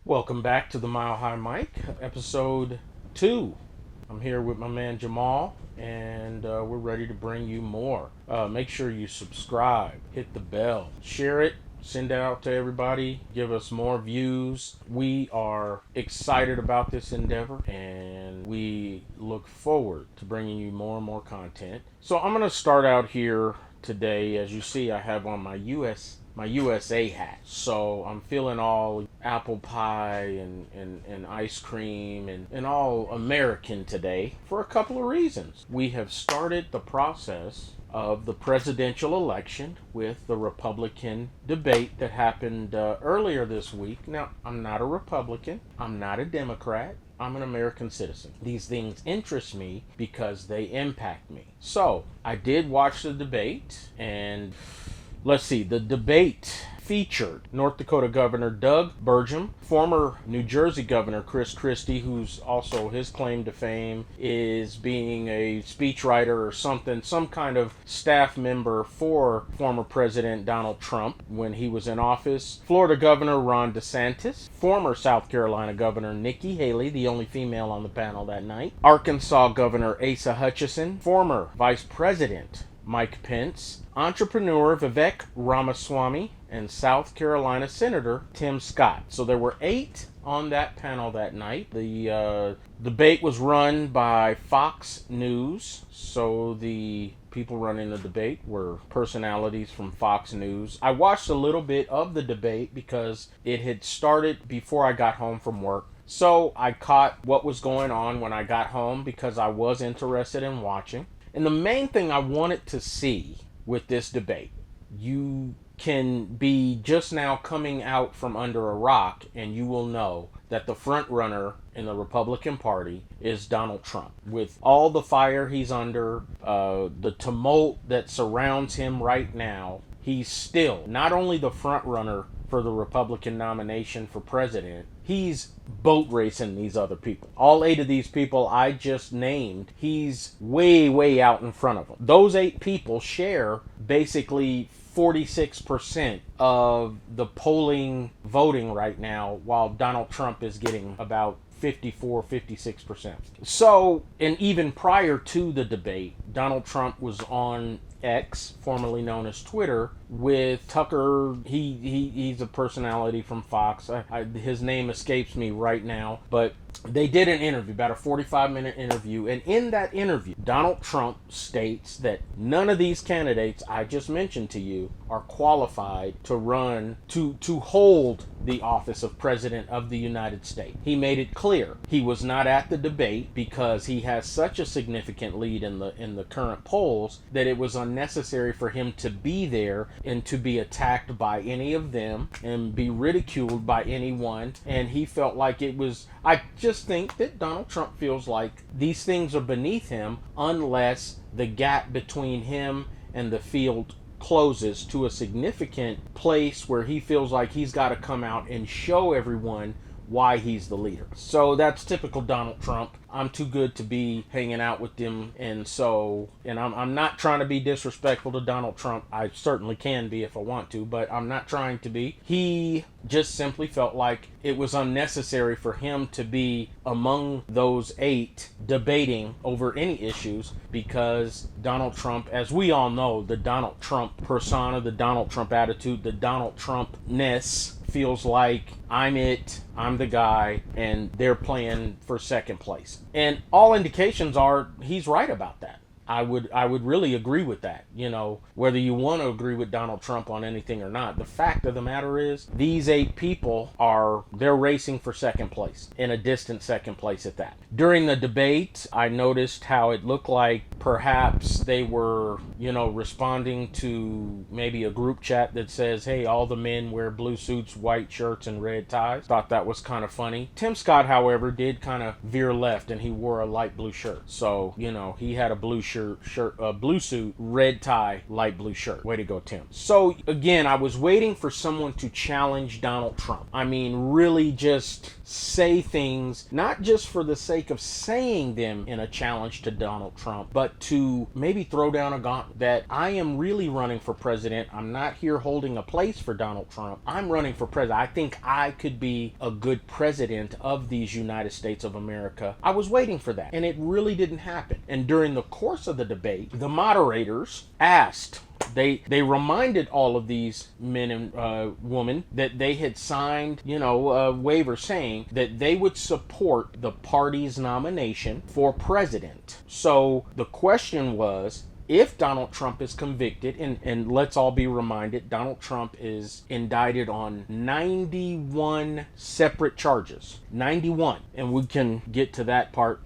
Welcome back to the Mile High Mike, episode 2. I'm here with my man Jamal, and we're ready to bring you more. Make sure you subscribe, hit the bell, share it, send it out to everybody, give us more views. We are excited about this endeavor, and we look forward to bringing you more and more content. So I'm going to start out here today. As you see, I have on my USA hat. So I'm feeling all apple pie and ice cream and all American today for a couple of reasons. We have started the process of the presidential election with the Republican debate that happened earlier this week. Now, I'm not a Republican. I'm not a Democrat. I'm an American citizen. These things interest me because they impact me. So I did watch the debate, and let's see, the debate featured North Dakota Governor Doug Burgum, former New Jersey Governor Chris Christie, who's also, his claim to fame is being a speechwriter or something, some kind of staff member for former President Donald Trump when he was in office. Florida Governor Ron DeSantis, former South Carolina Governor Nikki Haley, the only female on the panel that night. Arkansas Governor Asa Hutchinson, former Vice President Mike Pence, entrepreneur Vivek Ramaswamy, and South Carolina Senator Tim Scott. So there were 8 on that panel that night. The debate was run by Fox News. So the people running the debate were personalities from Fox News. I watched a little bit of the debate because it had started before I got home from work. So I caught what was going on when I got home because I was interested in watching. And the main thing I wanted to see with this debate, you can be just now coming out from under a rock and you will know that the front runner in the Republican Party is Donald Trump. With all the fire he's under, the tumult that surrounds him right now, he's still not only the front runner for the Republican nomination for president, he's boat racing these other people. All 8 of these people I just named, he's way out in front of them. Those 8 people share basically 46% of the polling voting right now, while Donald Trump is getting about 56%. So, and even prior to the debate, Donald Trump was on X, formerly known as Twitter, with Tucker. He's a personality from Fox. His name escapes me right now, but they did an interview, about a 45-minute interview, and in that interview, Donald Trump states that none of these candidates I just mentioned to you are qualified to run, to hold the office of President of the United States. He made it clear he was not at the debate because he has such a significant lead in the current polls that it was unnecessary for him to be there and to be attacked by any of them and be ridiculed by anyone. And he felt like it was, I just think that Donald Trump feels like these things are beneath him unless the gap between him and the field closes to a significant place where he feels like he's got to come out and show everyone why he's the leader. So that's typical Donald Trump. I'm too good to be hanging out with them, and I'm not trying to be disrespectful to Donald Trump. I certainly can be if I want to, but I'm not trying to be. He just simply felt like it was unnecessary for him to be among those 8 debating over any issues because Donald Trump, as we all know, the Donald Trump persona, the Donald Trump attitude, the Donald Trump-ness feels like I'm the guy, and they're playing for second place. And all indications are he's right about that. I would really agree with that. You know, whether you want to agree with Donald Trump on anything or not, the fact of the matter is these 8 people they're racing for second place, in a distant second place at that. During the debate, I noticed how it looked like perhaps they were, responding to maybe a group chat that says, hey, all the men wear blue suits, white shirts, and red ties. Thought that was kind of funny. Tim Scott, however, did kind of veer left, and he wore a light blue shirt. So, he had a blue shirt blue suit, red tie, light blue shirt. Way to go, Tim. So again, I was waiting for someone to challenge Donald Trump. I mean, really just say things, not just for the sake of saying them in a challenge to Donald Trump, but to maybe throw down a gauntlet that I am really running for president. I'm not here holding a place for Donald Trump. I'm running for president. I think I could be a good president of these United States of America. I was waiting for that, and it really didn't happen. And during the course of the debate, the moderators asked, they reminded all of these men and women that they had signed, a waiver saying that they would support the party's nomination for president. So the question was, if Donald Trump is convicted, and let's all be reminded, Donald Trump is indicted on 91 separate charges. 91. And we can get to that part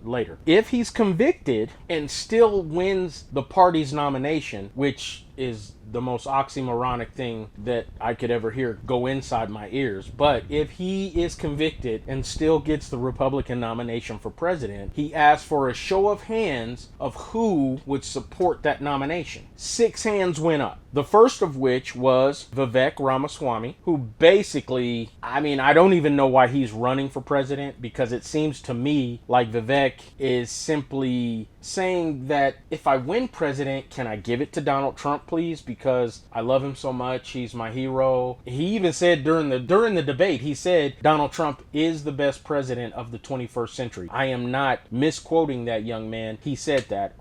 later. If he's convicted and still wins the party's nomination, which is the most oxymoronic thing that I could ever hear go inside my ears. But if he is convicted and still gets the Republican nomination for president, he asked for a show of hands of who would support that nomination. 6 hands went up. The first of which was Vivek Ramaswamy, who basically, I don't even know why he's running for president, because it seems to me like Vivek is simply saying that if I win president, can I give it to Donald Trump, please? Because I love him so much. He's my hero. He even said during the debate, he said Donald Trump is the best president of the 21st century. I am not misquoting that young man. He said that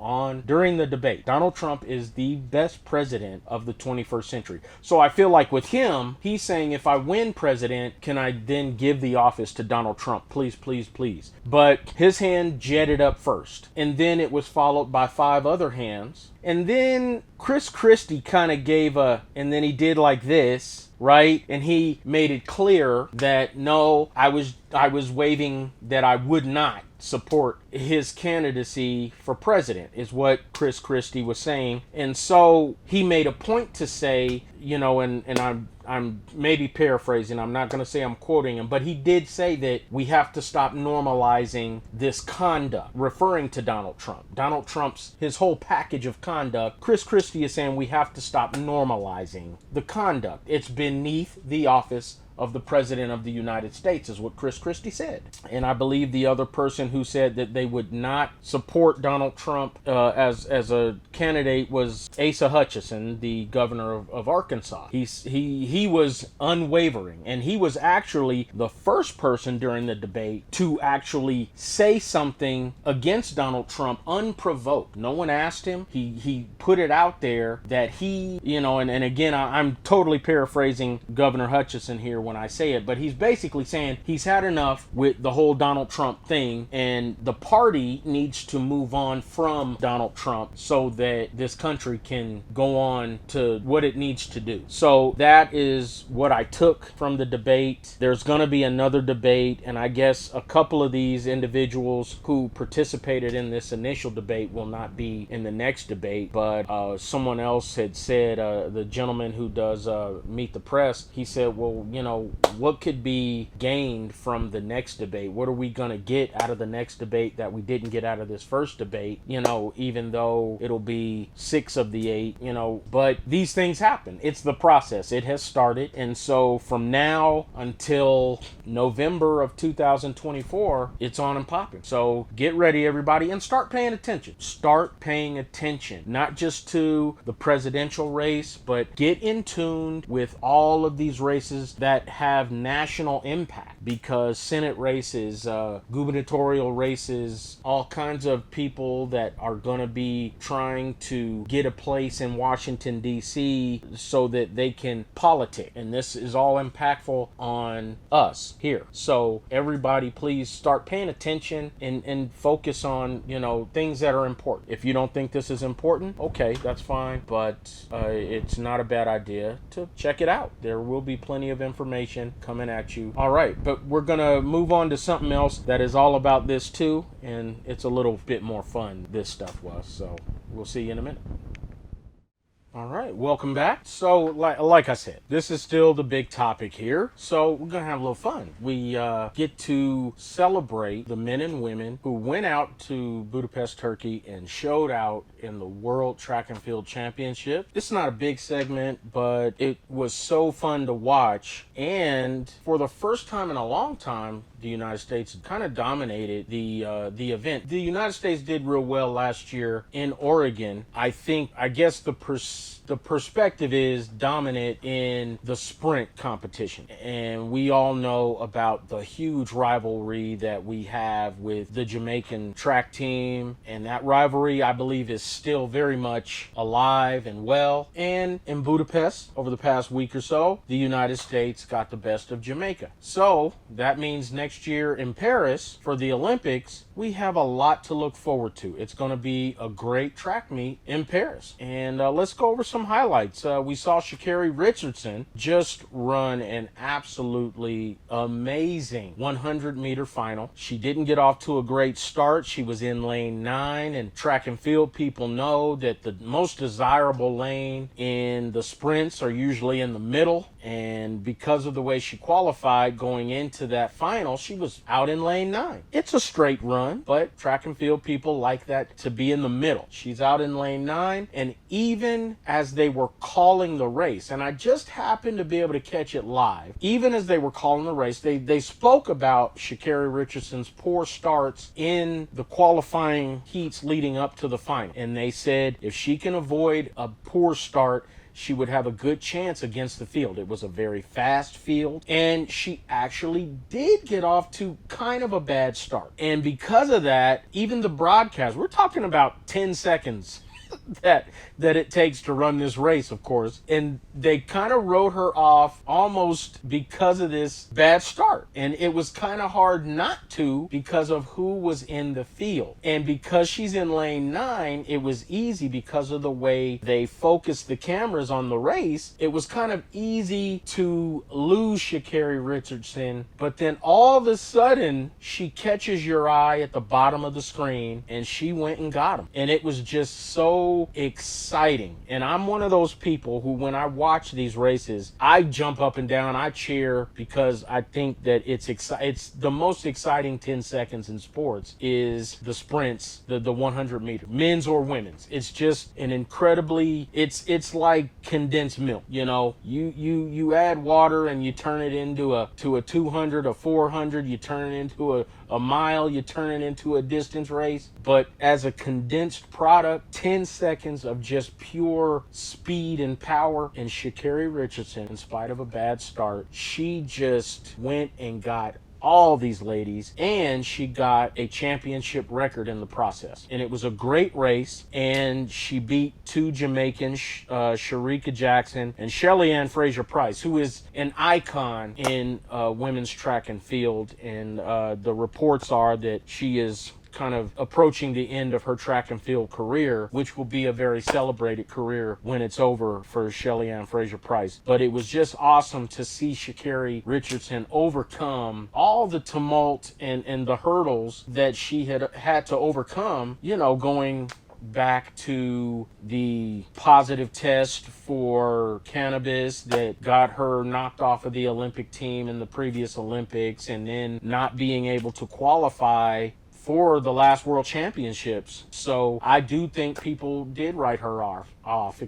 during the debate. Donald Trump is the best president of the 21st century. So I feel like with him, he's saying if I win president, can I then give the office to Donald Trump? Please, please, please. But his hand jetted up first. And then it was followed by 5 other hands. And then Chris Christie kind of gave and then he did like this, right? And he made it clear that no, I was waving that I would not support his candidacy for president, is what Chris Christie was saying. And so he made a point to say, and I'm maybe paraphrasing, I'm not going to say I'm quoting him, but he did say that we have to stop normalizing this conduct, referring to Donald Trump. Donald Trump's, his whole package of conduct, Chris Christie is saying we have to stop normalizing the conduct. It's beneath the office of the President of the United States, is what Chris Christie said. And I believe the other person who said that they would not support Donald Trump as a candidate was Asa Hutchinson, the governor of Arkansas. He was unwavering, and he was actually the first person during the debate to actually say something against Donald Trump unprovoked. No one asked him. He put it out there that he, and again, I'm totally paraphrasing Governor Hutchinson here when I say it, but he's basically saying he's had enough with the whole Donald Trump thing, and the party needs to move on from Donald Trump so that this country can go on to what it needs to do. So that is what I took from the debate. There's going to be another debate, and I guess a couple of these individuals who participated in this initial debate will not be in the next debate, but someone else had said, the gentleman who does Meet the Press, he said, well, what could be gained from the next debate? What are we going to get out of the next debate that we didn't get out of this first debate? Even though it'll be 6 of the 8, but these things happen. It's the process. It has started. And so from now until November of 2024, it's on and popping. So get ready, everybody, and start paying attention. Start paying attention, not just to the presidential race, but get in tune with all of these races that have national impact, because Senate races, gubernatorial races, all kinds of people that are going to be trying to get a place in Washington, D.C. so that they can politic. And this is all impactful on us here. So everybody, please start paying attention and focus on, things that are important. If you don't think this is important, okay, that's fine. But it's not a bad idea to check it out. There will be plenty of information coming at you. All right, but we're gonna move on to something else that is all about this too, and it's a little bit more fun, this stuff was. So we'll see you in a minute. All right, welcome back. So, like I said, this is still the big topic here. So, we're going to have a little fun. We get to celebrate the men and women who went out to Budapest, Turkey, and showed out in the World Track and Field Championship. This is not a big segment, but it was so fun to watch. And for the first time in a long time, the United States kind of dominated the event. The United States did real well last year in Oregon. I guess the perspective is dominant in the sprint competition. And we all know about the huge rivalry that we have with the Jamaican track team. And that rivalry, I believe, is still very much alive and well. And in Budapest, over the past week or so, the United States got the best of Jamaica. So that means next year in Paris for the Olympics, we have a lot to look forward to. It's going to be a great track meet in Paris. And let's go over some highlights. We saw Sha'Carri Richardson just run an absolutely amazing 100-meter final. She didn't get off to a great start. She was in lane 9, and track and field people know that the most desirable lane in the sprints are usually in the middle. And because of the way she qualified going into that final, she was out in lane 9. It's a straight run, but track and field people like that to be in the middle. She's out in lane 9, and even as they were calling the race, and I just happened to be able to catch it live, even as they were calling the race, they spoke about Sha'Carri Richardson's poor starts in the qualifying heats leading up to the final. And they said if she can avoid a poor start, she would have a good chance against the field. It was a very fast field, and she actually did get off to kind of a bad start. And because of that, even the broadcast, we're talking about 10 seconds that it takes to run this race, of course, and they kind of wrote her off almost because of this bad start. And it was kind of hard not to because of who was in the field. And because she's in lane 9, it was easy because of the way they focused the cameras on the race. It was kind of easy to lose Sha'Carri Richardson, but then all of a sudden she catches your eye at the bottom of the screen, and she went and got him. And it was just so exciting. And I'm one of those people who, when I watch these races, I jump up and down, I cheer, because I think that it's the most exciting 10 seconds in sports is the sprints, the 100 meter, men's or women's. It's just an incredibly, it's like condensed milk. You know, you add water and you turn it into a 200, a 400, you turn it into a mile, you turn it into a distance race. But as a condensed product, 10 seconds of just pure speed and power. And Sha'Carri Richardson, in spite of a bad start, she just went and got all these ladies, and she got a championship record in the process. And it was a great race, and she beat two Jamaicans, Shericka Jackson and Shelly-Ann Fraser-Pryce, who is an icon in women's track and field. And the reports are that she is kind of approaching the end of her track and field career, which will be a very celebrated career when it's over for Shelly-Ann Fraser-Pryce. But it was just awesome to see Sha'Carri Richardson overcome all the tumult and the hurdles that she had to overcome, you know, going back to the positive test for cannabis that got her knocked off of the Olympic team in the previous Olympics, and then not being able to qualify for the last World Championships. So I do think people did write her off, and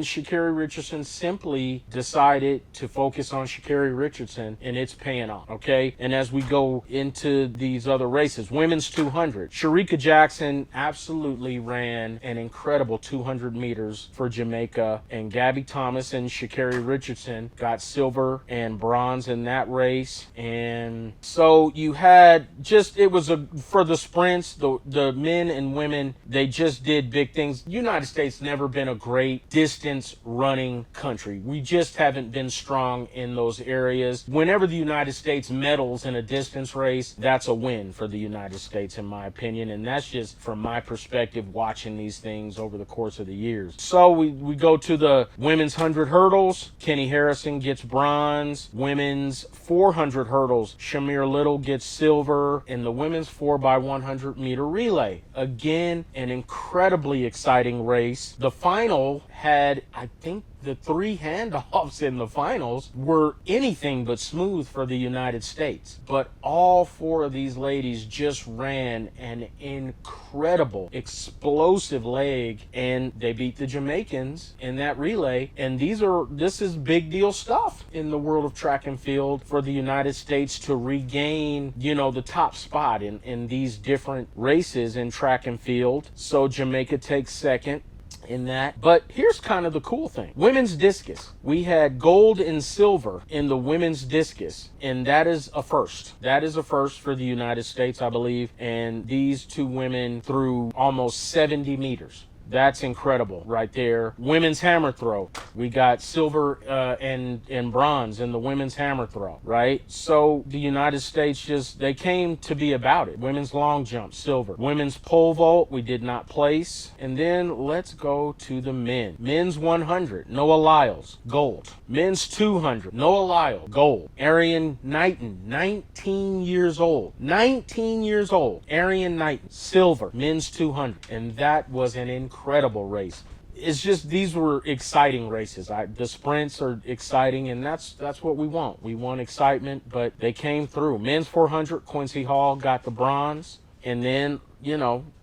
Sha'Carri Richardson simply decided to focus on Sha'Carri Richardson, and it's paying off, okay? And as we go into these other races, women's 200, Shericka Jackson absolutely ran an incredible 200 meters for Jamaica, and Gabby Thomas and Sha'Carri Richardson got silver and bronze in that race. And so you had it was for the sprints, the men and women, they just did big things. United States never been a great distance running country. We just haven't been strong in those areas. Whenever the United States medals in a distance race, that's a win for the United States, in my opinion. And that's just from my perspective, watching these things over the course of the years. So we go to the women's 100 hurdles. Kenny Harrison gets bronze. Women's 400 hurdles, Shamir Little gets silver. In the women's men's 4x100 meter relay. Again, an incredibly exciting race. The final had, I think, the 3 handoffs in the finals were anything but smooth for the United States. But all 4 of these ladies just ran an incredible, explosive leg, and they beat the Jamaicans in that relay. And this is big deal stuff in the world of track and field for the United States to regain, the top spot in these different races in track and field. So Jamaica takes second in that. But here's kind of the cool thing. Women's discus. We had gold and silver in the women's discus, and that is a first. That is a first for the United States, I believe. And these 2 women threw almost 70 meters. That's incredible right there. Women's hammer throw. We got silver and bronze in the women's hammer throw, right? So the United States they came to be about it. Women's long jump, silver. Women's pole vault, we did not place. And then let's go to the men. Men's 100, Noah Lyles, gold. Men's 200, Noah Lyles, gold. Arian Knighton, 19 years old. 19 years old. Arian Knighton, silver. Men's 200. And that was an incredible race. It's just, these were exciting races. The sprints are exciting, and that's what we want. We want excitement, but they came through. Men's 400, Quincy Hall got the bronze. And then,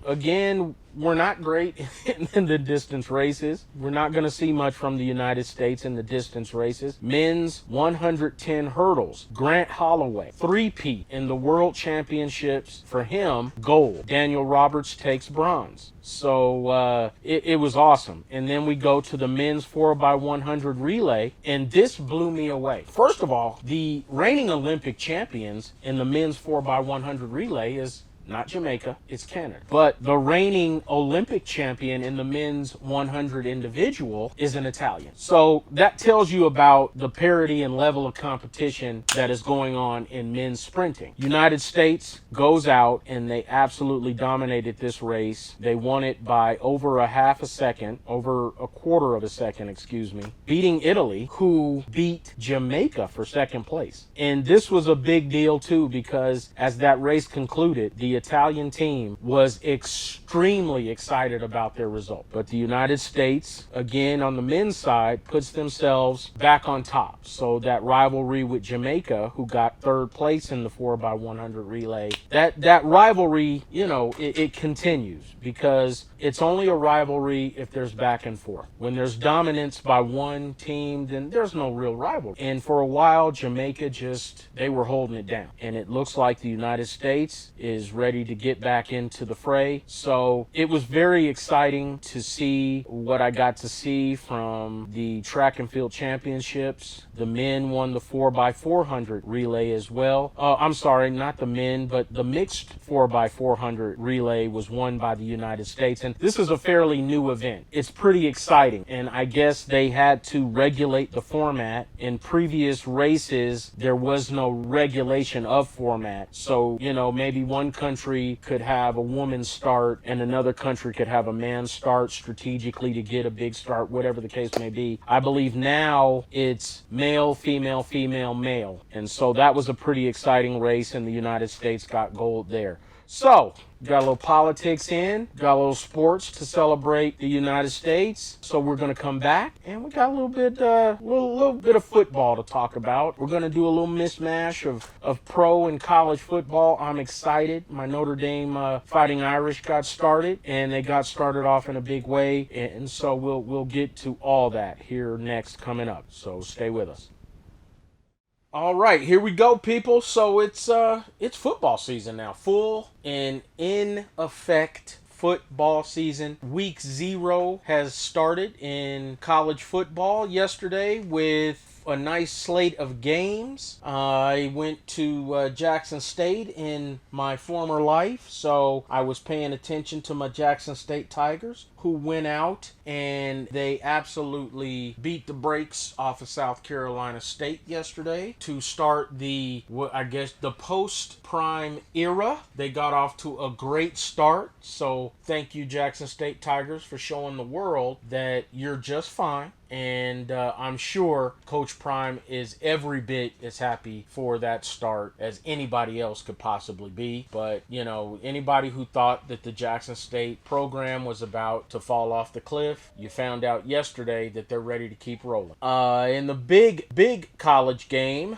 again, we're not great in the distance races. We're not going to see much from the United States in the distance races. Men's 110 hurdles. Grant Holloway, 3-peat in the World Championships. For him, gold. Daniel Roberts takes bronze. So it was awesome. And then we go to the men's 4x100 relay, and this blew me away. First of all, the reigning Olympic champions in the men's 4x100 relay is not Jamaica, it's Canada. But the reigning Olympic champion in the men's 100 individual is an Italian. So that tells you about the parity and level of competition that is going on in men's sprinting. United States goes out and they absolutely dominated this race. They won it by over a quarter of a second, beating Italy, who beat Jamaica for second place. And this was a big deal too, because as that race concluded, the Italian team was extremely excited about their result. But the United States, again on the men's side, puts themselves back on top. So that rivalry with Jamaica, who got 3rd place in the 4x100 relay, that rivalry, it continues, because it's only a rivalry if there's back and forth. When there's dominance by one team, then there's no real rivalry. And for a while, Jamaica they were holding it down. And it looks like the United States is ready to get back into the fray. So it was very exciting to see what I got to see from the track and field championships. The men won the 4x400 relay as well. I'm sorry, not the men, but the mixed 4x400 relay was won by the United States. And this is a fairly new event. It's pretty exciting. And I guess they had to regulate the format. In previous races, there was no regulation of format. So, maybe one country could have a woman's start and another country could have a man's start strategically to get a big start, whatever the case may be. I believe now it's male, female, female, male. And so that was a pretty exciting race, and the United States got gold there. So, got a little politics got a little sports to celebrate the United States. So we're going to come back, and we got a little bit of football to talk about. We're going to do a little mishmash of pro and college football. I'm excited. My Notre Dame Fighting Irish got started, and they got started off in a big way. And so we'll get to all that here next coming up. So stay with us. All right, here we go, people. So it's football season now, full and in effect. Football season. Week 0 has started in college football yesterday with a nice slate of games. I went to Jackson State in my former life, so I was paying attention to my Jackson State Tigers, who went out and they absolutely beat the brakes off of South Carolina State yesterday to start the post-prime era. They got off to a great start, so thank you, Jackson State Tigers, for showing the world that you're just fine. And I'm sure Coach Prime is every bit as happy for that start as anybody else could possibly be. But, anybody who thought that the Jackson State program was about to fall off the cliff, you found out yesterday that they're ready to keep rolling. In the big college game,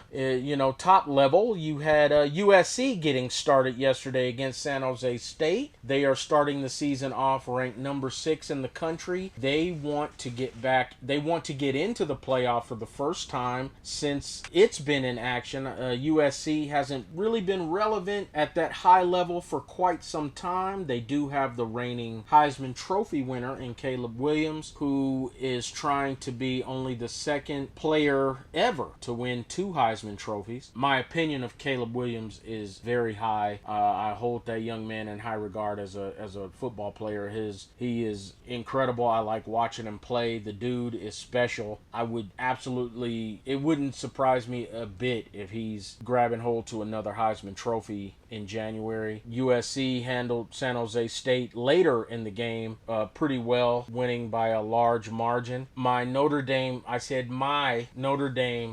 top level, you had USC getting started yesterday against San Jose State. They are starting the season off ranked number 6 in the country. They want to get back. They want to get into the playoff for the first time since it's been in action. USC hasn't really been relevant at that high level for quite some time. They do have the reigning Heisman Trophy winner in Caleb Williams, who is trying to be only the second player ever to win 2 Heisman trophies. My opinion of Caleb Williams is very high. I hold that young man in high regard as a football player. He is incredible. I like watching him play. The dude is special. It wouldn't surprise me a bit if he's grabbing hold to another Heisman Trophy in January. USC handled San Jose State later in the game pretty well, winning by a large margin. My Notre Dame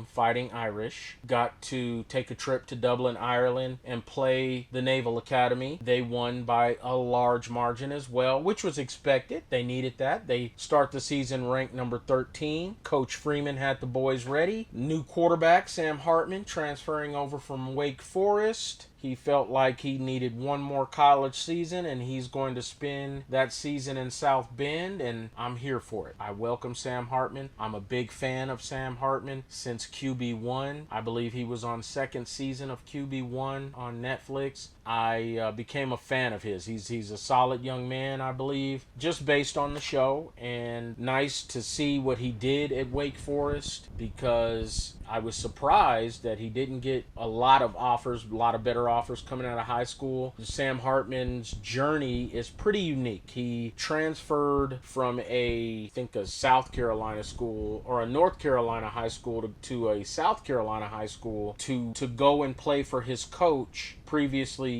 Fighting Irish got to take a trip to Dublin, Ireland and play the Naval Academy. They won by a large margin as well, which was expected. They needed that. They start the season ranked number 13. Coach Freeman had the boys ready. New quarterback Sam Hartman transferring over from Wake Forest. He felt like he needed one more college season, and he's going to spend that season in South Bend, and I'm here for it. I welcome Sam Hartman. I'm a big fan of Sam Hartman since QB1. I believe he was on second season of QB1 on Netflix. I became a fan of his. He's a solid young man, I believe, just based on the show, and nice to see what he did at Wake Forest, because I was surprised that he didn't get a lot of better offers coming out of high school. Sam Hartman's journey is pretty unique. He transferred from a South Carolina school or a North Carolina high school to a South Carolina high school to go and play for his coach, previously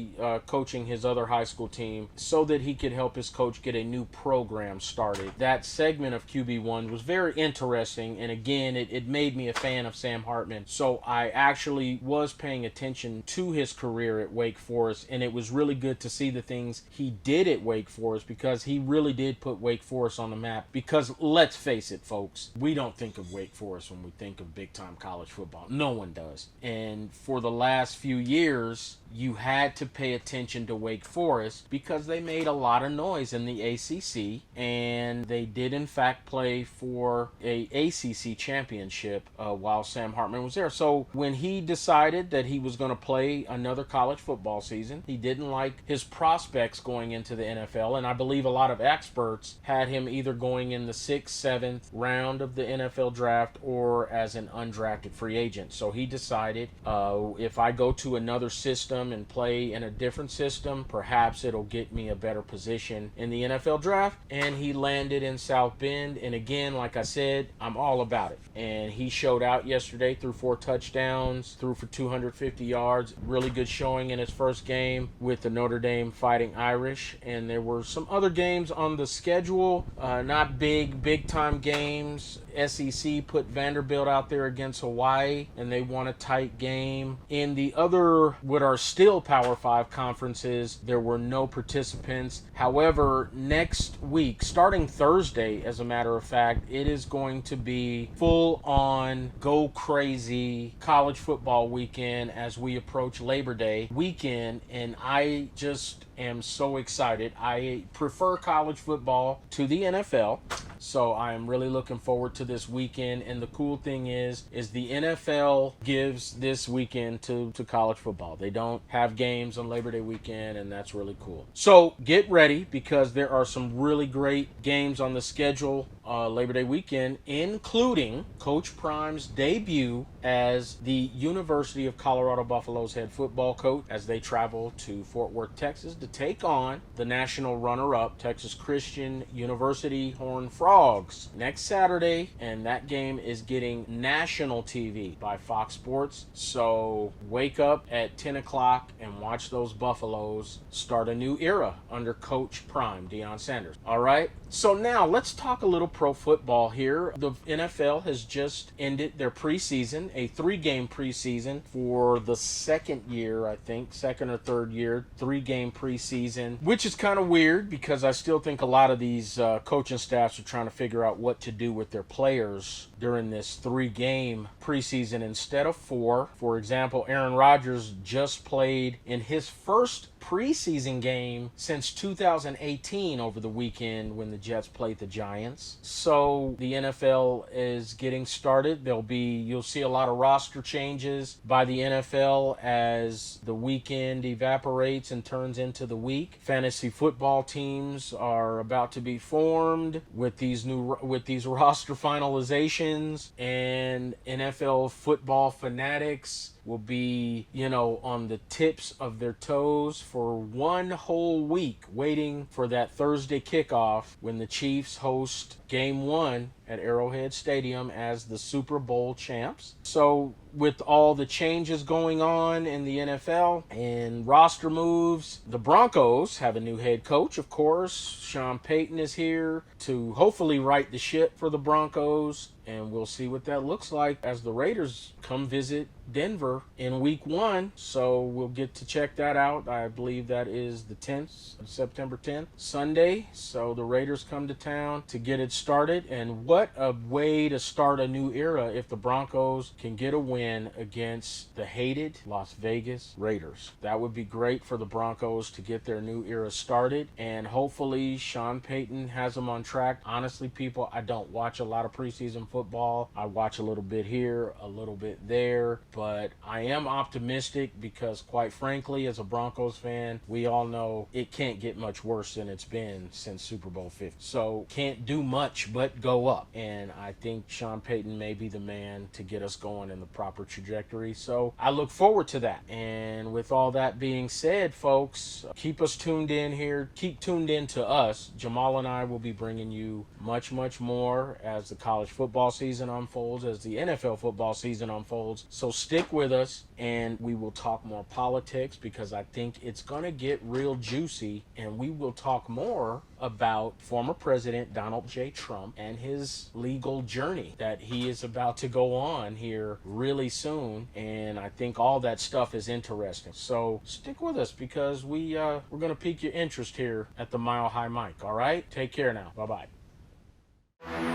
coaching his other high school team, so that he could help his coach get a new program started. That segment of QB1 was very interesting, and again, it made me a fan of Sam Hartman. So I actually was paying attention to his career at Wake Forest, and it was really good to see the things he did at Wake Forest, because he really did put Wake Forest on the map. Because let's face it, folks, we don't think of Wake Forest when we think of big-time college football. No one does. And for the last few years, you had to pay attention to Wake Forest because they made a lot of noise in the ACC, and they did in fact play for a ACC championship while Sam Hartman was there. So when he decided that he was going to play another college football season, he didn't like his prospects going into the NFL, and I believe a lot of experts had him either going in the 6th, 7th round of the NFL draft or as an undrafted free agent. So he decided, if I go to another system and play in a different system, perhaps it'll get me a better position in the NFL draft. And he landed in South Bend, and again, like I said, I'm all about it. And he showed out yesterday, threw 4 touchdowns, threw for 250 yards. Really good showing in his first game with the Notre Dame Fighting Irish. And there were some other games on the schedule, not big time games. SEC put Vanderbilt out there against Hawaii, and they won a tight game. In the other, what are still Power 5 conferences, there were no participants. However, next week, starting Thursday, as a matter of fact, it is going to be full on go crazy college football weekend as we approach Labor Day weekend, and I just am so excited. I prefer college football to the NFL, so I am really looking forward to this weekend. And the cool thing is the NFL gives this weekend to college football. They don't have games on Labor Day weekend, and that's really cool. So get ready, because there are some really great games on the schedule Labor Day weekend, including Coach Prime's debut as the University of Colorado Buffaloes head football coach as they travel to Fort Worth, Texas to take on the national runner-up Texas Christian University Horned Frogs next Saturday, and that game is getting national TV by Fox Sports. So wake up at 10 o'clock and watch those Buffaloes start a new era under Coach Prime, Deion Sanders. All right, so now let's talk a little pro football here. The NFL has just ended their preseason, a 3-game preseason for the second year, I think, second or third year, 3-game preseason, which is kind of weird because I still think a lot of these coaching staffs are trying to figure out what to do with their players during this 3-game preseason instead of 4. For example, Aaron Rodgers just played in his first preseason game since 2018 over the weekend when the Jets played the Giants. So the NFL is getting started. You'll see a lot of roster changes by the NFL as the weekend evaporates and turns into the week. Fantasy football teams are about to be formed with these roster finalizations, and NFL football fanatics will be, on the tips of their toes for one whole week waiting for that Thursday kickoff when the Chiefs host Game 1 at Arrowhead Stadium as the Super Bowl champs. So with all the changes going on in the NFL and roster moves, the Broncos have a new head coach, of course. Sean Payton is here to hopefully right the ship for the Broncos, and we'll see what that looks like as the Raiders come visit Denver in week 1. So we'll get to check that out. I believe that is the 10th, September 10th, Sunday. So the Raiders come to town to get it started, and what a way to start a new era if the Broncos can get a win against the hated Las Vegas Raiders. That would be great for the Broncos to get their new era started, and hopefully Sean Payton has them on track. Honestly, people, I don't watch a lot of preseason football. I watch a little bit here, a little bit there, but I am optimistic because, quite frankly, as a Broncos fan, we all know it can't get much worse than it's been since Super Bowl 50. So can't do much but go up, and I think Sean Payton may be the man to get us going in the proper trajectory. So I look forward to that. And with all that being said, folks, keep us tuned in here. Keep tuned in to us. Jamal and I will be bringing you much, much more as the college football season unfolds, as the NFL football season unfolds. So stick with us, and we will talk more politics because I think it's going to get real juicy, and we will talk more about former President Donald J. Trump and his legal journey that he is about to go on here really soon, and I think all that stuff is interesting. So stick with us because we're going to pique your interest here at the Mile High Mic. All right, take care now. Bye bye.